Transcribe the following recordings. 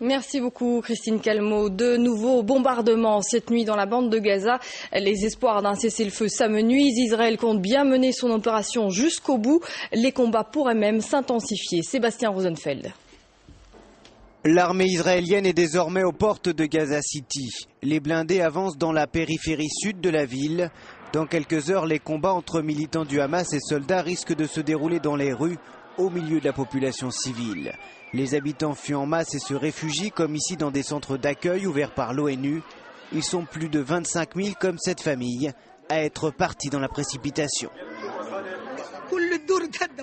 Merci beaucoup Christine Calmot. De nouveaux bombardements cette nuit dans la bande de Gaza. Les espoirs d'un cessez-le-feu s'amenuisent. Israël compte bien mener son opération jusqu'au bout. Les combats pourraient même s'intensifier. Sébastien Rosenfeld. L'armée israélienne est désormais aux portes de Gaza City. Les blindés avancent dans la périphérie sud de la ville. Dans quelques heures, les combats entre militants du Hamas et soldats risquent de se dérouler dans les rues, au milieu de la population civile. Les habitants fuient en masse et se réfugient, comme ici dans des centres d'accueil ouverts par l'ONU. Ils sont plus de 25 000, comme cette famille, à être partis dans la précipitation.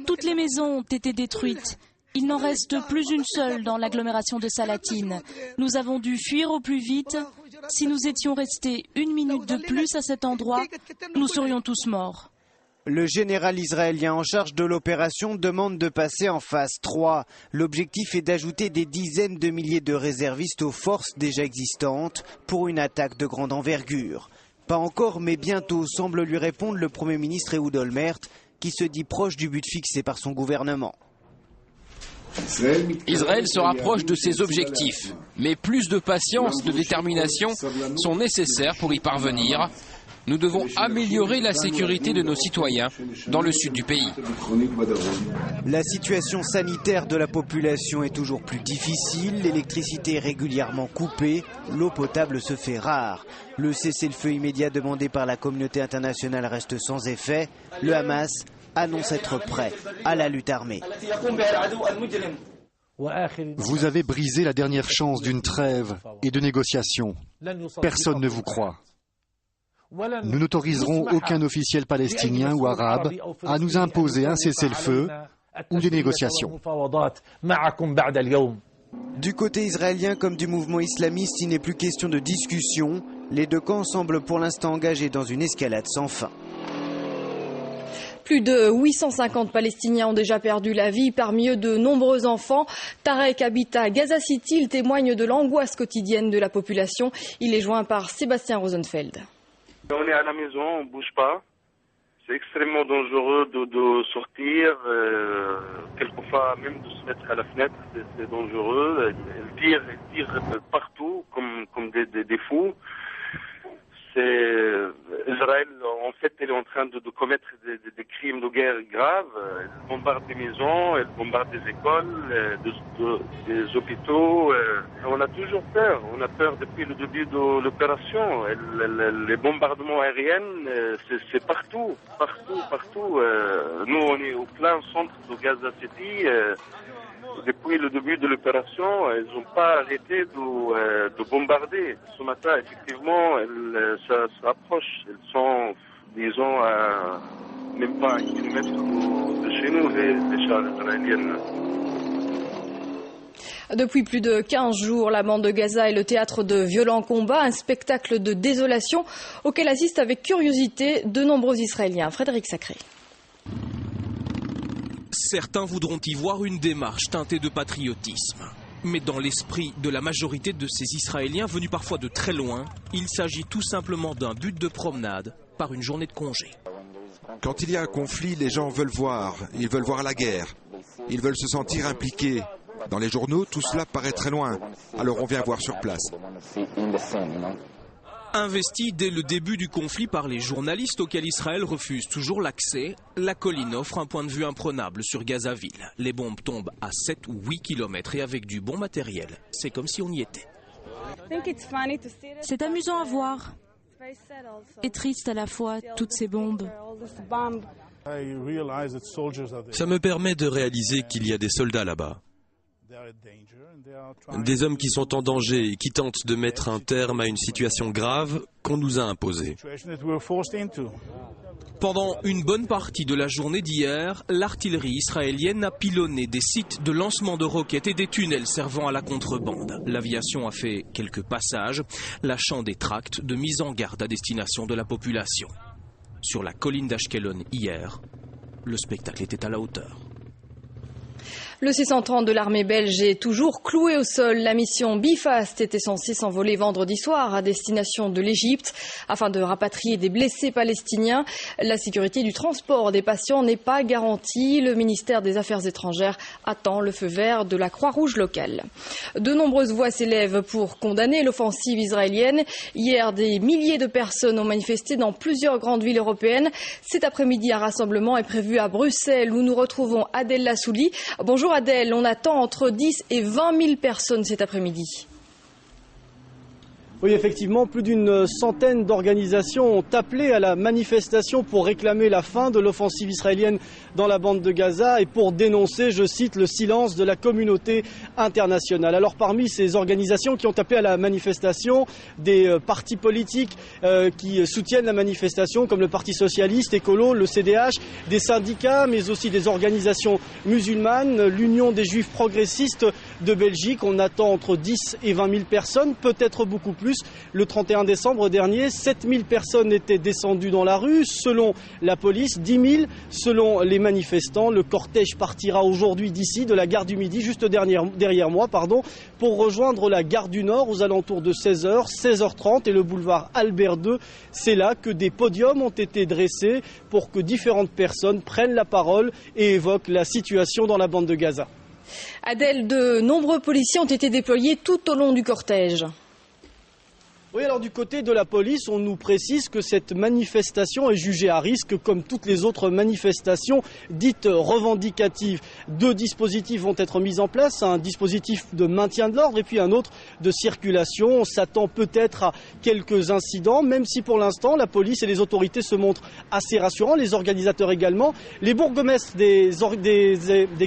Toutes les maisons ont été détruites. Il n'en reste plus une seule dans l'agglomération de Salatine. Nous avons dû fuir au plus vite. Si nous étions restés une minute de plus à cet endroit, nous serions tous morts. Le général israélien en charge de l'opération demande de passer en phase 3. L'objectif est d'ajouter des dizaines de milliers de réservistes aux forces déjà existantes pour une attaque de grande envergure. Pas encore, mais bientôt, semble lui répondre le Premier ministre Ehud Olmert, qui se dit proche du but fixé par son gouvernement. Israël se rapproche de ses objectifs, mais plus de patience, de détermination sont nécessaires pour y parvenir. Nous devons améliorer la sécurité de nos citoyens dans le sud du pays. La situation sanitaire de la population est toujours plus difficile. L'électricité est régulièrement coupée. L'eau potable se fait rare. Le cessez-le-feu immédiat demandé par la communauté internationale reste sans effet. Le Hamas annonce être prêt à la lutte armée. Vous avez brisé la dernière chance d'une trêve et de négociation. Personne ne vous croit. Nous n'autoriserons aucun officiel palestinien ou arabe à nous imposer un cessez-le-feu ou des négociations. Du côté israélien comme du mouvement islamiste, il n'est plus question de discussion. Les deux camps semblent pour l'instant engagés dans une escalade sans fin. Plus de 850 Palestiniens ont déjà perdu la vie, parmi eux de nombreux enfants. Tarek habite à Gaza City, il témoigne de l'angoisse quotidienne de la population. Il est joint par Sébastien Rosenfeld. On est à la maison, on ne bouge pas. C'est extrêmement dangereux de sortir. Quelquefois, même de se mettre à la fenêtre, c'est dangereux. Ils tirent partout comme des fous. Israël, en fait, elle est en train de commettre des crimes de guerre graves. Elle bombarde des maisons, elle bombarde des écoles, des hôpitaux. On a toujours peur. On a peur depuis le début de l'opération. Les bombardements aériens, c'est partout. Nous, on est au plein centre de Gaza City. Depuis le début de l'opération, elles n'ont pas arrêté de bombarder. Ce matin, effectivement, ça se rapproche. Elles sont, disons, à même pas 1 kilomètre de chez nous, les chars israéliennes. Depuis plus de 15 jours, la bande de Gaza est le théâtre de violents combats, un spectacle de désolation auquel assistent avec curiosité de nombreux Israéliens. Frédéric Sacré. Certains voudront y voir une démarche teintée de patriotisme. Mais dans l'esprit de la majorité de ces Israéliens venus parfois de très loin, il s'agit tout simplement d'un but de promenade par une journée de congé. Quand il y a un conflit, les gens veulent voir. Ils veulent voir la guerre. Ils veulent se sentir impliqués. Dans les journaux, tout cela paraît très loin. Alors on vient voir sur place. Investie dès le début du conflit par les journalistes auxquels Israël refuse toujours l'accès, la colline offre un point de vue imprenable sur Gazaville. Les bombes tombent à 7 ou 8 km et avec du bon matériel. C'est comme si on y était. C'est amusant à voir et triste à la fois, toutes ces bombes. Ça me permet de réaliser qu'il y a des soldats là-bas. Des hommes qui sont en danger et qui tentent de mettre un terme à une situation grave qu'on nous a imposée. Pendant une bonne partie de la journée d'hier, l'artillerie israélienne a pilonné des sites de lancement de roquettes et des tunnels servant à la contrebande. L'aviation a fait quelques passages, lâchant des tracts de mise en garde à destination de la population. Sur la colline d'Ashkelon hier, le spectacle était à la hauteur. Le C-130 de l'armée belge est toujours cloué au sol. La mission Bifast était censée s'envoler vendredi soir à destination de l'Égypte afin de rapatrier des blessés palestiniens. La sécurité du transport des patients n'est pas garantie. Le ministère des Affaires étrangères attend le feu vert de la Croix-Rouge locale. De nombreuses voix s'élèvent pour condamner l'offensive israélienne. Hier, des milliers de personnes ont manifesté dans plusieurs grandes villes européennes. Cet après-midi, un rassemblement est prévu à Bruxelles où nous retrouvons Adèle Lassouli. Bonjour Adèle, on attend entre 10 et 20 000 personnes cet après-midi. Oui, effectivement, plus d'une centaine d'organisations ont appelé à la manifestation pour réclamer la fin de l'offensive israélienne dans la bande de Gaza et pour dénoncer, je cite, le silence de la communauté internationale. Alors parmi ces organisations qui ont appelé à la manifestation, des partis politiques qui soutiennent la manifestation comme le Parti socialiste, Écolo, le CDH, des syndicats mais aussi des organisations musulmanes, l'Union des Juifs progressistes de Belgique. On attend entre 10 et 20 000 personnes, peut-être beaucoup plus. Le 31 décembre dernier, 7 000 personnes étaient descendues dans la rue, selon la police, 10 000 selon les manifestants. Le cortège partira aujourd'hui d'ici, de la gare du Midi, juste derrière moi, pour rejoindre la gare du Nord aux alentours de 16h, 16h30 et le boulevard Albert II. C'est là que des podiums ont été dressés pour que différentes personnes prennent la parole et évoquent la situation dans la bande de Gaza. Adèle, de nombreux policiers ont été déployés tout au long du cortège. Oui, alors du côté de la police, on nous précise que cette manifestation est jugée à risque comme toutes les autres manifestations dites revendicatives. 2 dispositifs vont être mis en place, un dispositif de maintien de l'ordre et puis un autre de circulation. On s'attend peut-être à quelques incidents, même si pour l'instant la police et les autorités se montrent assez rassurants, les organisateurs également. Les bourgmestres des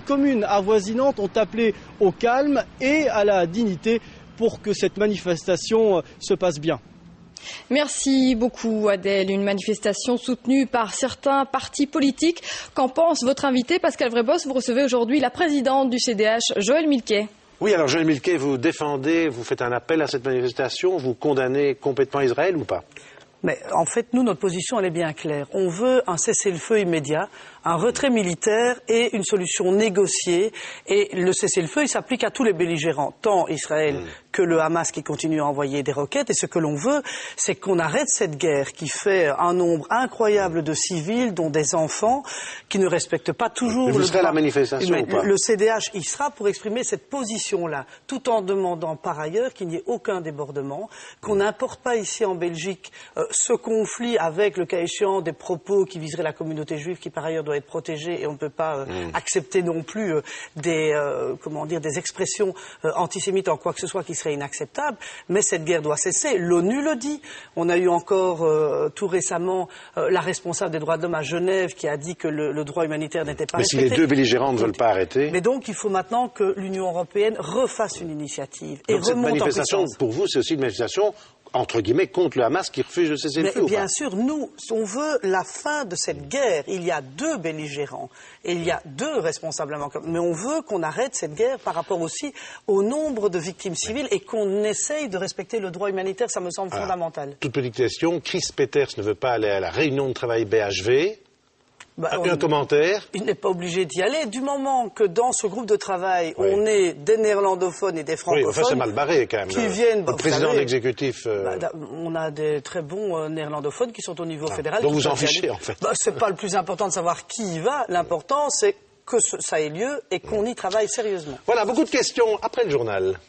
communes avoisinantes ont appelé au calme et à la dignité pour que cette manifestation se passe bien. Merci beaucoup Adèle. Une manifestation soutenue par certains partis politiques. Qu'en pense votre invité Pascal Vrébos? Vous recevez aujourd'hui la présidente du CDH, Joëlle Milquet. Oui, alors Joëlle Milquet, vous défendez, vous faites un appel à cette manifestation, vous condamnez complètement Israël ou pas? Mais en fait, nous, notre position, elle est bien claire. On veut un cessez-le-feu immédiat, un retrait militaire et une solution négociée. Et le cessez-le-feu, il s'applique à tous les belligérants, tant Israël que le Hamas qui continue à envoyer des roquettes. Et ce que l'on veut, c'est qu'on arrête cette guerre qui fait un nombre incroyable de civils, dont des enfants, qui ne respectent pas toujours le droit. Vous serez à la manifestation ou pas? Le CDH, il sera pour exprimer cette position-là, tout en demandant par ailleurs qu'il n'y ait aucun débordement, qu'on n'importe pas ici en Belgique ce conflit avec, le cas échéant, des propos qui viseraient la communauté juive, qui par ailleurs doit être protégée, et on ne peut pas accepter non plus des expressions antisémites en quoi que ce soit qui serait inacceptable. Mais cette guerre doit cesser. L'ONU le dit. On a eu encore tout récemment la responsable des droits de l'homme à Genève qui a dit que le droit humanitaire n'était pas respecté. Mais si les 2 belligérants ne veulent pas arrêter. Mais donc il faut maintenant que l'Union européenne refasse une initiative et donc, cette remonte manifestation, en puissance. Pour vous, c'est aussi une manifestation entre guillemets, contre le Hamas qui refuse de cesser le feu. Bien sûr, nous, on veut la fin de cette guerre. Il y a 2 belligérants et il y a 2 responsables. Mais on veut qu'on arrête cette guerre par rapport aussi au nombre de victimes civiles et qu'on essaye de respecter le droit humanitaire. Ça me semble fondamental. Toute petite question. Chris Peters ne veut pas aller à la réunion de travail BHV. Un commentaire? Il n'est pas obligé d'y aller. Du moment que dans ce groupe de travail, on est des néerlandophones et des francophones. Oui, enfin c'est mal barré quand même. Qui viennent, le président de l'exécutif. On a des très bons néerlandophones qui sont au niveau fédéral. Donc vous en fichez en fait. C'est pas le plus important de savoir qui y va. L'important c'est que ça ait lieu et qu'on y travaille sérieusement. Voilà, beaucoup de questions après le journal.